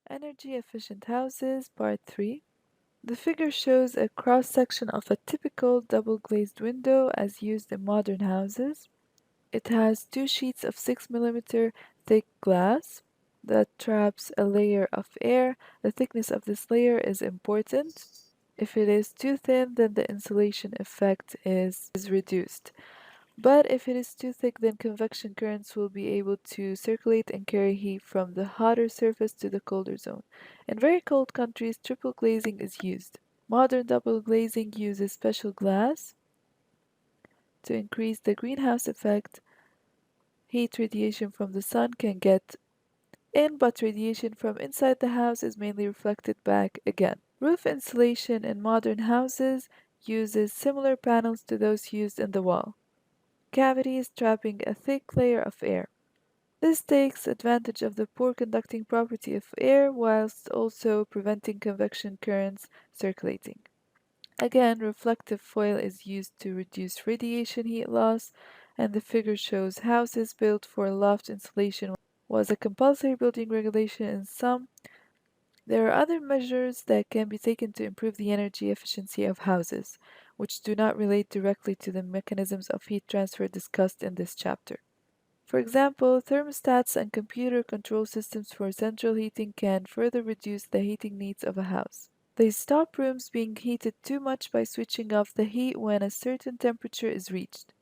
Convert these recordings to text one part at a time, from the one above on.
Energy efficient houses, part 3. The figure shows a cross section of a typical double glazed window as used in modern houses. It has two sheets of 6 mm thick glass that traps a layer of air. The thickness of this layer is important. If it is too thin, then the insulation effect is reduced. But if it is too thick, then convection currents will be able to circulate and carry heat from the hotter surface to the colder zone. In very cold countries, triple glazing is used. Modern double glazing uses special glass to increase the greenhouse effect. Heat radiation from the sun can get in, but radiation from inside the house is mainly reflected back again. Roof insulation in modern houses uses similar panels to those used in the wall. Cavities trapping a thick layer of air. This takes advantage of the poor conducting property of air whilst also preventing convection currents circulating. Again, reflective foil is used to reduce radiation heat loss, and the figure shows houses built for loft insulation was a compulsory building regulation in some. There are other measures that can be taken to improve the energy efficiency of houses, which do not relate directly to the mechanisms of heat transfer discussed in this chapter. For example, thermostats and computer control systems for central heating can further reduce the heating needs of a house. They stop rooms being heated too much by switching off the heat when a certain temperature is reached.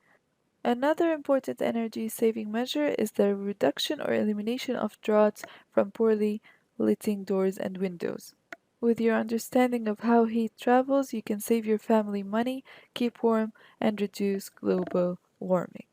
Another important energy saving measure is the reduction or elimination of draughts from poorly lighting doors and windows. With your understanding of how heat travels, you can save your family money, keep warm, and reduce global warming.